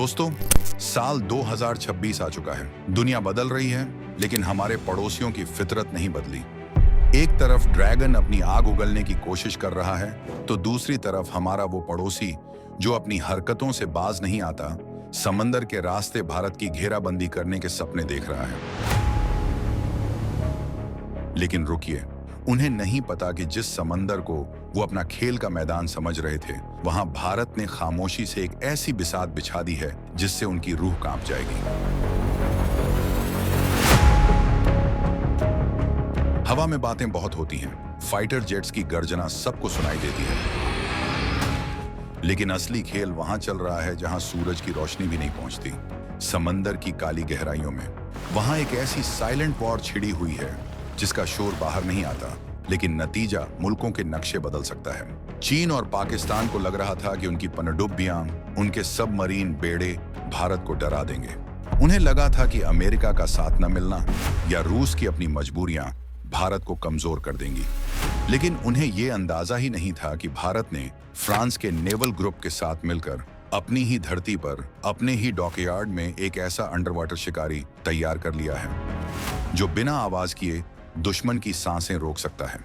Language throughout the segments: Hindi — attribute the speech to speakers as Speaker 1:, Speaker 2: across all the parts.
Speaker 1: दोस्तों, साल 2026 आ चुका है। दुनिया बदल रही है, लेकिन हमारे पड़ोसियों की फितरत नहीं बदली। एक तरफ ड्रैगन अपनी आग उगलने की कोशिश कर रहा है, तो दूसरी तरफ हमारा वो पड़ोसी जो अपनी हरकतों से बाज नहीं आता, समंदर के रास्ते भारत की घेराबंदी करने के सपने देख रहा है। लेकिन रुकिए, उन्हें नहीं पता कि जिस समंदर को वो अपना खेल का मैदान समझ रहे थे, वहां भारत ने खामोशी से एक ऐसी बिसात बिछा दी है जिससे उनकी रूह कांप जाएगी। हवा में बातें बहुत होती हैं, फाइटर जेट्स की गर्जना सबको सुनाई देती है, लेकिन असली खेल वहां चल रहा है जहां सूरज की रोशनी भी नहीं पहुंचती। समंदर की काली गहराइयों में वहां एक ऐसी साइलेंट वॉर छिड़ी हुई है जिसका शोर बाहर नहीं आता, लेकिन नतीजा मुल्कों के नक्शे बदल सकता है। चीन और पाकिस्तान को लग रहा था कि उनकी पनडुब्बियां, उनके सबमरीन बेड़े भारत को डरा देंगे। उन्हें लगा था कि अमेरिका का साथ न मिलना या रूस की अपनी मजबूरियां भारत को कमजोर कर देंगी। लेकिन उन्हें यह अंदाजा ही नहीं था कि भारत ने फ्रांस के नेवल ग्रुप के साथ मिलकर अपनी ही धरती पर, अपने ही डॉकयार्ड में एक ऐसा अंडरवाटर शिकारी तैयार कर लिया है जो बिना आवाज किए दुश्मन की सांसें रोक सकता है।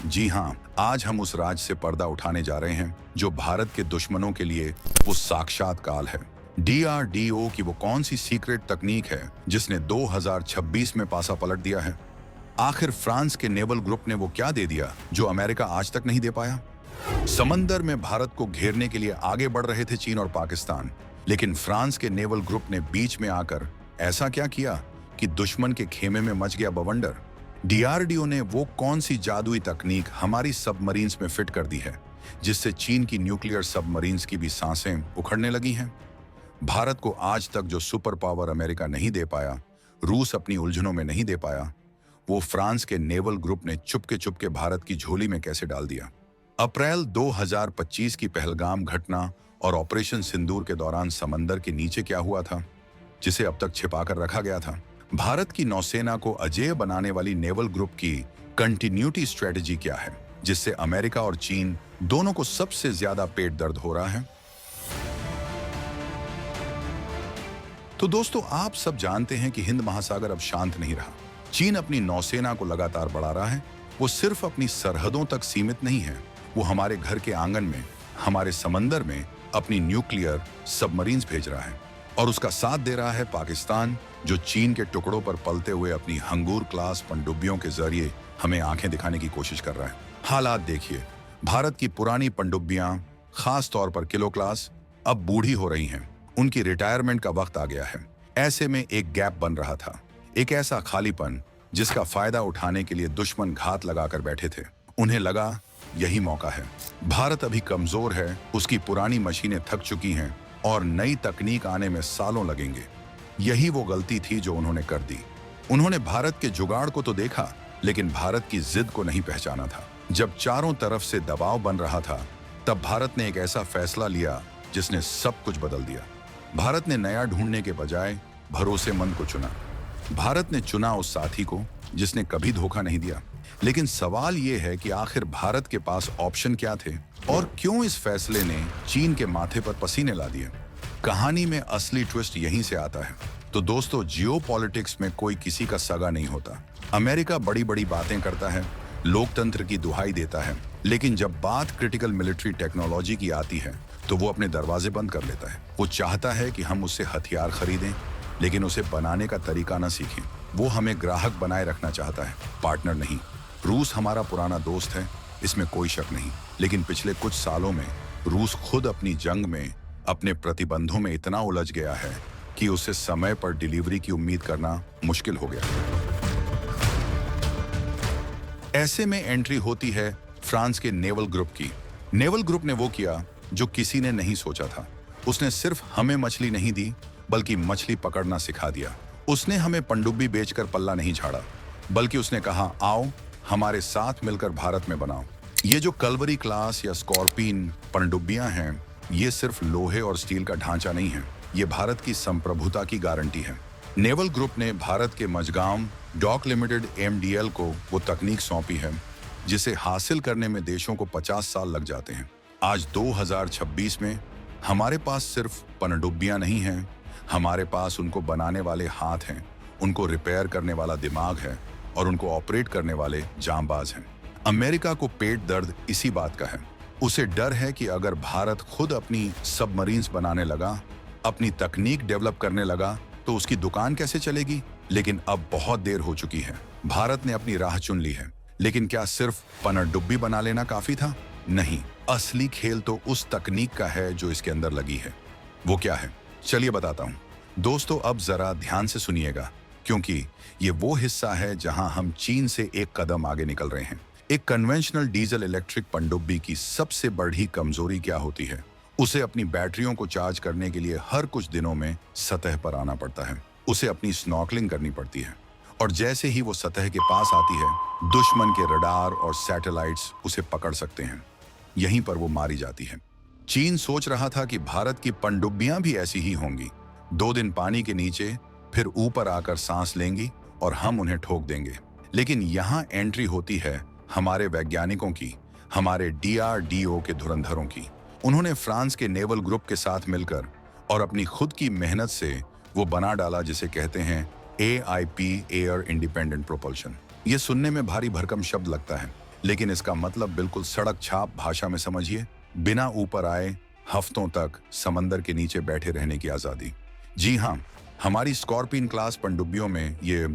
Speaker 1: जी हां, आज हम उस राज से पर्दा उठाने जा रहे हैं जो भारत के दुश्मनों के लिए वो साक्षात काल है। DRDO की वो कौन सी सीक्रेट तकनीक है जिसने 2026 में पासा पलट दिया है? आखिर फ्रांस के नेवल ग्रुप ने वो क्या दे दिया जो अमेरिका आज तक नहीं दे पाया? समंदर में भारत को घेरने के लिए आगे बढ़ रहे थे चीन और पाकिस्तान, लेकिन फ्रांस के नेवल ग्रुप ने बीच में आकर ऐसा क्या किया कि दुश्मन के खेमे में मच गया बवंडर। DRDO ने वो कौन सी जादुई तकनीक हमारी सबमरीन्स में फिट कर दी है जिससे चीन की न्यूक्लियर सबमरीन्स की भी सांसें उखड़ने लगी हैं? भारत को आज तक जो सुपर पावर अमेरिका नहीं दे पाया, रूस अपनी उलझनों में नहीं दे पाया, वो फ्रांस के नेवल ग्रुप ने चुपके भारत की झोली में कैसे डाल दिया। अप्रैल 2025 की पहलगाम घटना और ऑपरेशन सिंदूर के दौरान समंदर के नीचे क्या हुआ था जिसे अब तक छिपाकर रखा गया था? भारत की नौसेना को अजेय बनाने वाली नेवल ग्रुप की कंटिन्यूटी स्ट्रेटजी क्या है जिससे अमेरिका और चीन दोनों को सबसे ज्यादा पेट दर्द हो रहा है? तो दोस्तों, आप सब जानते हैं कि हिंद महासागर अब शांत नहीं रहा। चीन अपनी नौसेना को लगातार बढ़ा रहा है। वो सिर्फ अपनी सरहदों तक सीमित नहीं है, वो हमारे घर के आंगन में, हमारे समंदर में अपनी न्यूक्लियर सबमरीन्स भेज रहा है। और उसका साथ दे रहा है पाकिस्तान, जो चीन के टुकड़ों पर पलते हुए अपनी हंगूर क्लास पनडुब्बियों के जरिए हमें आंखें दिखाने की कोशिश कर रहा है। हालात देखिए, भारत की पुरानी पनडुब्बियां, खास तौर पर किलो क्लास, अब बूढ़ी हो रही हैं। उनकी रिटायरमेंट का वक्त आ गया है। ऐसे में एक गैप बन रहा था, एक ऐसा खालीपन जिसका फायदा उठाने के लिए दुश्मन घात लगाकर बैठे थे। उन्हें लगा यही मौका है। भारत अभी कमजोर है, उसकी पुरानी मशीनें थक चुकी हैं और नई तकनीक आने में सालों लगेंगे। यही वो गलती थी जो उन्होंने कर दी। उन्होंने भारत के जुगाड़ को तो देखा, लेकिन भारत की जिद को नहीं पहचाना था। जब चारों तरफ से दबाव बन रहा था, तब भारत ने एक ऐसा फैसला लिया जिसने सब कुछ बदल दिया। भारत ने नया ढूंढने के बजाय भरोसेमंद को चुना। भारत ने चुना उस साथी को जिसने कभी धोखा नहीं दिया। लेकिन सवाल यह है कि आखिर भारत के पास ऑप्शन क्या थे और क्यों इस फैसले ने चीन के माथे पर पसीने ला दिए? कहानी में असली ट्विस्ट यहीं से आता है। तो दोस्तों, जियोपॉलिटिक्स में कोई किसी का सगा नहीं होता। अमेरिका बड़ी बड़ी बातें करता है, लोकतंत्र की दुहाई देता है, लेकिन जब बात क्रिटिकल मिलिट्री टेक्नोलॉजी की आती है तो वो अपने दरवाजे बंद कर लेता है। वो चाहता है कि हम उससे हथियार खरीदें, लेकिन उसे बनाने का तरीका ना सीखें। वो हमें ग्राहक बनाए रखना चाहता है, पार्टनर नहीं। रूस हमारा पुराना दोस्त है, इसमें कोई शक नहीं, लेकिन पिछले कुछ सालों में रूस खुद अपनी जंग में, अपने प्रतिबंधों में इतना उलझ गया है कि उसे समय पर डिलीवरी की उम्मीद करना मुश्किल हो गया। ऐसे में एंट्री होती है फ्रांस के नेवल ग्रुप की। नेवल ग्रुप ने वो किया जो किसी ने नहीं सोचा था। उसने सिर्फ हमें मछली नहीं दी, बल्कि मछली पकड़ना सिखा दिया। उसने हमें पनडुब्बी बेचकर पल्ला नहीं झाड़ा, बल्कि उसने कहा, आओ हमारे साथ मिलकर भारत में बनाओ। ये जो कल्वरी क्लास या स्कॉर्पिन पनडुब्बियां हैं, ये सिर्फ लोहे और स्टील का ढांचा नहीं है, ये भारत की संप्रभुता की गारंटी है। नेवल ग्रुप ने भारत के मझगांव डॉक लिमिटेड MDL को वो तकनीक सौंपी है जिसे हासिल करने में देशों को 50 साल लग जाते हैं। आज 2026 में हमारे पास सिर्फ पनडुब्बियां नहीं हैं, हमारे पास उनको बनाने वाले हाथ हैं, उनको रिपेयर करने वाला दिमाग है और उनको ऑपरेट करने वाले जांबाज हैं। अमेरिका को पेट दर्द इसी बात का है। उसे डर है कि अगर भारत खुद अपनी सबमरीन्स बनाने लगा, अपनी तकनीक डेवलप करने लगा, तो उसकी दुकान कैसे चलेगी। लेकिन अब बहुत देर हो चुकी है। भारत ने अपनी राह चुन ली है। लेकिन क्या सिर्फ पनडुब्बी बना लेना काफी था? नहीं, असली खेल तो उस तकनीक का है जो इसके अंदर लगी है। वो क्या है, चलिए बताता हूँ। दोस्तों, अब जरा ध्यान से सुनिएगा, क्योंकि ये वो हिस्सा है जहां हम चीन से एक कदम आगे निकल रहे हैं। एक कन्वेंशनल डीजल इलेक्ट्रिक पनडुब्बी की सबसे बड़ी कमजोरी क्या होती है? उसे अपनी बैटरियों को चार्ज करने के लिए हर कुछ दिनों में सतह पर आना पड़ता है। उसे अपनी स्नॉर्कलिंग करनी पड़ती है, और जैसे ही वो सतह के पास आती है, दुश्मन के रडार और सैटेलाइट्स उसे पकड़ सकते हैं। यहीं पर वो मारी जाती है। चीन सोच रहा था कि भारत की पनडुब्बियां भी ऐसी ही होंगी, 2 दिन पानी के नीचे, फिर ऊपर आकर सांस लेंगी और हम उन्हें ठोक देंगे। लेकिन यहाँ एंट्री होती है हमारे वैज्ञानिकों की, हमारे DRDO के धुरंधरों की। उन्होंने फ्रांस के नेवल ग्रुप के साथ मिलकर और अपनी खुद की मेहनत से वो बना डाला जिसे कहते हैं AIP, एयर इंडिपेंडेंट प्रोपल्शन। ये सुनने में भारी भरकम शब्द लगता है, लेकिन इसका मतलब बिल्कुल सड़क छाप भाषा में समझिए, बिना ऊपर आए हफ्तों तक समंदर के नीचे बैठे रहने की आजादी। जी हाँ, हमारी स्कॉर्पियन क्लास पनडुब्बियों में ये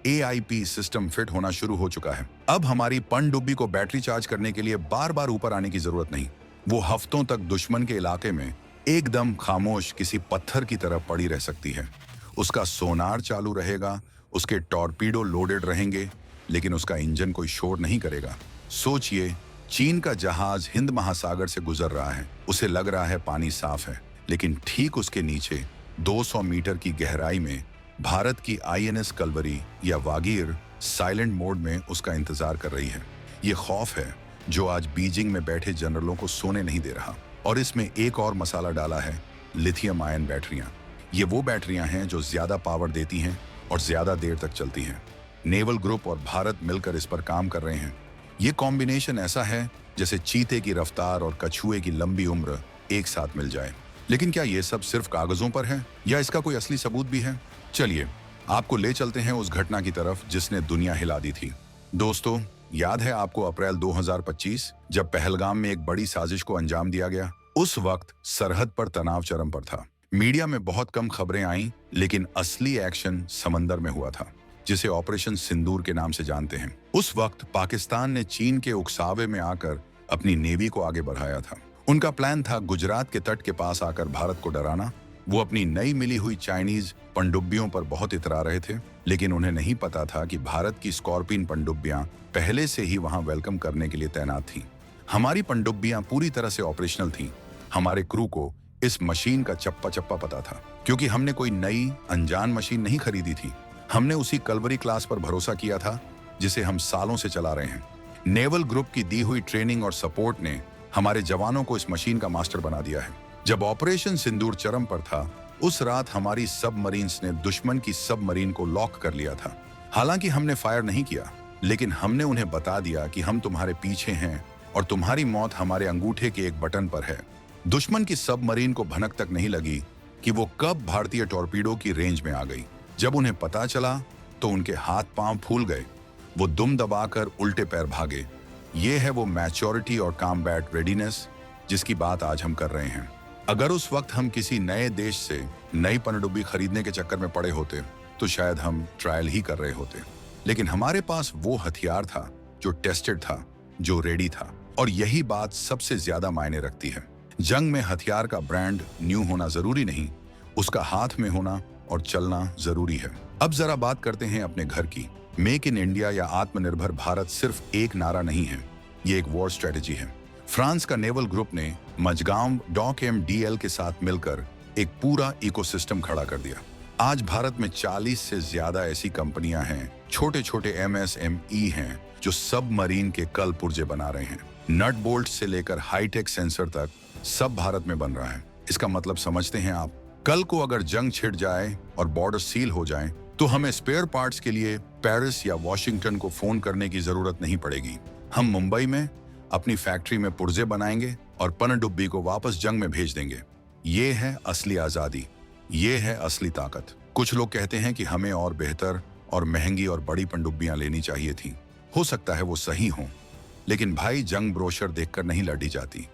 Speaker 1: AIP सिस्टम फिट होना शुरू हो चुका है। अब हमारी पनडुब्बी को बैटरी चार्ज करने के लिए बार बार ऊपर आने की जरूरत नहीं। वो हफ्तों तक दुश्मन के इलाके में एकदम खामोश किसी पत्थर की तरह पड़ी रह सकती है। उसका सोनार चालू रहेगा, उसके टॉर्पीडो लोडेड रहेंगे, लेकिन उसका इंजन कोई शोर नहीं करेगा। सोचिए, चीन का जहाज हिंद महासागर से गुजर रहा है, उसे लग रहा है पानी साफ है, लेकिन ठीक उसके नीचे 200 मीटर की गहराई में भारत की INS कलवरी या वागीर साइलेंट मोड में उसका इंतजार कर रही है। ये खौफ है जो आज बीजिंग में बैठे जनरलों को सोने नहीं दे रहा। और इसमें एक और मसाला डाला है, लिथियम आयन बैटरियां। ये वो बैटरियां हैं जो ज्यादा पावर देती हैं और ज्यादा देर तक चलती हैं। नेवल ग्रुप और भारत मिलकर इस पर काम कर रहे हैं। ये कॉम्बिनेशन ऐसा है जैसे चीते की रफ्तार और कछुए की लंबी उम्र एक साथ मिल जाए। लेकिन क्या ये सब सिर्फ कागजों पर है या इसका कोई असली सबूत भी है? चलिए आपको ले चलते हैं उस घटना की तरफ जिसने दुनिया हिला दी थी। दोस्तों, याद है आपको अप्रैल 2025 जब पहलगाम में एक बड़ी साजिश को अंजाम दिया गया? उस वक्त सरहद पर तनाव चरम पर था। मीडिया में बहुत कम खबरें आईं, लेकिन असली एक्शन समंदर में हुआ था, जिसे ऑपरेशन सिंदूर के नाम से जानते हैं। उस वक्त पाकिस्तान ने चीन के उकसावे में आकर अपनी नेवी को आगे बढ़ाया था। उनका प्लान था गुजरात के तट के पास आकर भारत को डराना। वो अपनी नई मिली हुई चाइनीज पनडुब्बियों पर बहुत इतरा रहे थे, लेकिन उन्हें नहीं पता था कि भारत की स्कॉर्पियन पनडुब्बियां पहले से ही वहां वेलकम करने के लिए तैनात थीं। हमारी पनडुब्बियां पूरी तरह से ऑपरेशनल थीं। हमारे क्रू को इस मशीन का चप्पा चप्पा पता था, क्योंकि हमने कोई नई अनजान मशीन नहीं खरीदी थी। हमने उसी कलवरी क्लास पर भरोसा किया था जिसे हम सालों से चला रहे हैं। नेवल ग्रुप की दी हुई ट्रेनिंग और सपोर्ट ने हमारे जवानों को इस मशीन का मास्टर बना दिया है। जब ऑपरेशन सिंदूर चरम पर था, उस रात हमारी सबमरीन्स ने दुश्मन की सबमरीन को लॉक कर लिया था। हालांकि हमने फायर नहीं किया, लेकिन हमने उन्हें बता दिया कि हम तुम्हारे पीछे हैं और तुम्हारी मौत हमारे अंगूठे के एक बटन पर है। दुश्मन की सबमरीन को भनक तक नहीं लगी कि वो कब भारतीय टॉर्पीडो की रेंज में आ गई। जब उन्हें पता चला तो उनके हाथ पांव फूल गए। वो दुम दबाकर उल्टे पैर भागे। ये है वो मैच्योरिटी और कॉम्बैट रेडीनेस जिसकी बात आज हम कर रहे हैं। अगर उस वक्त हम किसी नए देश से नई पनडुब्बी खरीदने के चक्कर में पड़े होते तो शायद हम ट्रायल ही कर रहे होते, लेकिन हमारे पास वो हथियार था जो टेस्टेड था, जो रेडी था। और यही बात सबसे ज्यादा मायने रखती है। जंग में हथियार का ब्रांड न्यू होना जरूरी नहीं, उसका हाथ में होना और चलना जरूरी है। अब जरा बात करते हैं अपने घर की। मेक इन इंडिया या आत्मनिर्भर भारत सिर्फ एक नारा नहीं है, ये एक वॉर स्ट्रेटेजी है। फ्रांस का नेवल ग्रुप ने मजगांव डॉक MDL के साथ मिलकर एक पूरा इकोसिस्टम खड़ा कर दिया। आज भारत में 40 से ज्यादा ऐसी कंपनियां हैं, छोटे छोटे MSME हैं, जो सबमरीन के कल पुर्जे बना रहे हैं। नट बोल्ट से लेकर हाईटेक सेंसर तक सब भारत में बन रहा है। इसका मतलब समझते हैं आप? कल को अगर जंग छिड़ जाए और बॉर्डर सील हो जाए तो हमें स्पेयर पार्ट्स के लिए पेरिस या वॉशिंगटन को फोन करने की जरूरत नहीं पड़ेगी। हम मुंबई में अपनी फैक्ट्री में पुर्जे बनाएंगे और पनडुब्बी को वापस जंग में भेज देंगे। ये है असली आजादी, ये है असली ताकत। कुछ लोग कहते हैं कि हमें और बेहतर और महंगी और बड़ी पनडुब्बियां लेनी चाहिए थी। हो सकता है वो सही हो, लेकिन भाई जंग ब्रोशर देखकर नहीं लड़ी जाती।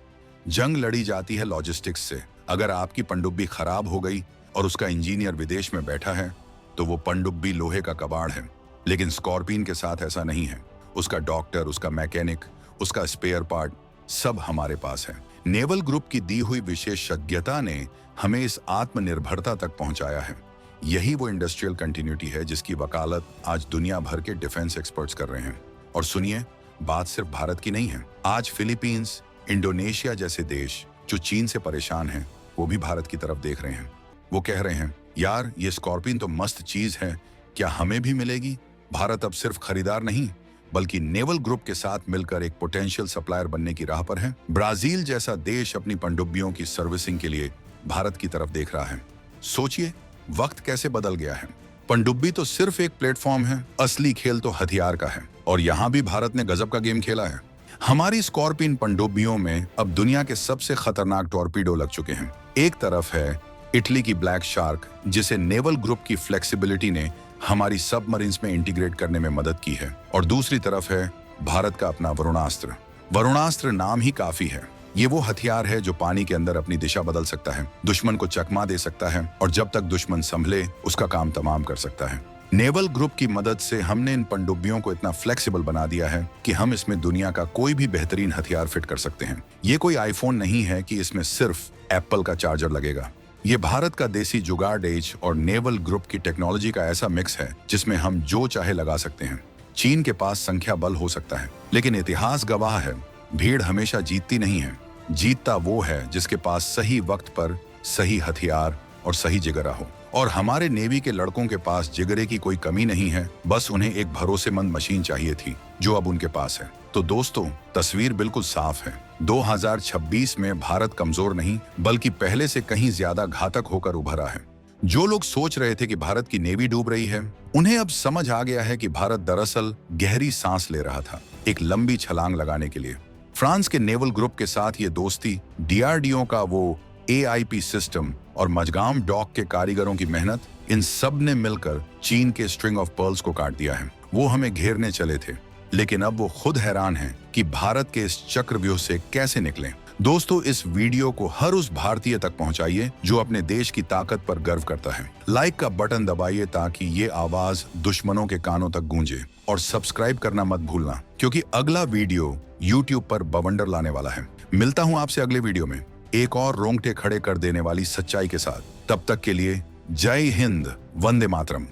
Speaker 1: जंग लड़ी जाती है लॉजिस्टिक्स से। अगर आपकी पनडुब्बी खराब हो गई और उसका इंजीनियर विदेश में बैठा है तो वो पनडुब्बी लोहे का कबाड़ है। लेकिन स्कॉर्पियन के साथ ऐसा नहीं है। उसका डॉक्टर, उसका मैकेनिक, उसका स्पेयर पार्ट सब हमारे पास है। नेवल ग्रुप की दी हुई विशेषज्ञता ने हमें इस आत्मनिर्भरता तक पहुंचाया है। यही वो इंडस्ट्रियल कंटिन्यूटी है जिसकी वकालत आज दुनिया भर के डिफेंस एक्सपर्ट्स कर रहे हैं। और सुनिए, बात सिर्फ भारत की नहीं है। आज फिलीपींस, इंडोनेशिया जैसे देश जो चीन से परेशान हैं, वो भी भारत की तरफ देख रहे हैं। वो कह रहे हैं, यार ये स्कॉर्पियन तो मस्त चीज है, क्या हमें भी मिलेगी? भारत अब सिर्फ खरीदार नहीं बल्कि नेवल ग्रुप के साथ मिलकर एक पोटेंशियल सप्लायर बनने की राह पर है। ब्राजील जैसा देश अपनी पनडुब्बियों की सर्विसिंग के लिए भारत की तरफ देख रहा है। सोचिए, वक्त कैसे बदल गया है। पनडुब्बी तो सिर्फ एक प्लेटफॉर्म है, असली खेल तो हथियार का है। और यहाँ भी भारत ने गजब का गेम खेला है। हमारी स्कॉर्पियन पनडुब्बियों में अब दुनिया के सबसे खतरनाक टॉर्पीडो लग चुके हैं। एक तरफ है इटली की ब्लैक शार्क, जिसे नेवल ग्रुप की फ्लेक्सिबिलिटी ने हमारी सबमरीन्स में इंटीग्रेट करने में मदद की है, और दूसरी तरफ है भारत का अपना वरुणास्त्र। वरुणास्त्र नाम ही काफी है। ये वो हथियार है जो पानी के अंदर अपनी दिशा बदल सकता है, दुश्मन को चकमा दे सकता है और जब तक दुश्मन संभले उसका काम तमाम कर सकता है। नेवल ग्रुप की मदद से हमने इन पनडुब्बियों को इतना फ्लेक्सिबल बना दिया है कि हम इसमें दुनिया का कोई भी बेहतरीन हथियार फिट कर सकते हैं। ये कोई आईफोन नहीं है कि इसमें सिर्फ एप्पल का चार्जर लगेगा। ये भारत का देसी जुगाड़ एज और नेवल ग्रुप की टेक्नोलॉजी का ऐसा मिक्स है जिसमें हम जो चाहे लगा सकते हैं। चीन के पास संख्या बल हो सकता है, लेकिन इतिहास गवाह है, भीड़ हमेशा जीतती नहीं है। जीतता वो है जिसके पास सही वक्त पर सही हथियार और सही जिगरा हो। और हमारे नेवी के लड़कों के पास जिगरे की कोई कमी नहीं है, बस उन्हें एक भरोसेमंद मशीन चाहिए थी जो अब उनके पास है। तो दोस्तों, तस्वीर बिल्कुल साफ है। 2026 में भारत कमजोर नहीं बल्कि पहले से कहीं ज्यादा घातक होकर उभरा है। जो लोग सोच रहे थे कि भारत की नेवी डूब रही है, उन्हें अब समझ आ गया है कि भारत दरअसल गहरी सांस ले रहा था, एक लंबी छलांग लगाने के लिए। फ्रांस के नेवल ग्रुप के साथ ये दोस्ती, डीआरडीओ का वो एआईपी सिस्टम और मजगाम डॉक के कारीगरों की मेहनत, इन सब ने मिलकर चीन के स्ट्रिंग ऑफ पर्ल्स को काट दिया है। वो हमें घेरने चले थे, लेकिन अब वो खुद हैरान हैं कि भारत के इस चक्रव्यूह से कैसे निकलें। दोस्तों, इस वीडियो को हर उस भारतीय तक पहुंचाइए जो अपने देश की ताकत पर गर्व करता है। लाइक का बटन दबाइए ताकि ये आवाज दुश्मनों के कानों तक गूंजे, और सब्सक्राइब करना मत भूलना, क्योंकि अगला वीडियो यूट्यूब पर बवंडर लाने वाला है। मिलता हूं आपसे अगले वीडियो में एक और रोंगटे खड़े कर देने वाली सच्चाई के साथ। तब तक के लिए जय हिंद, वंदे मातरम।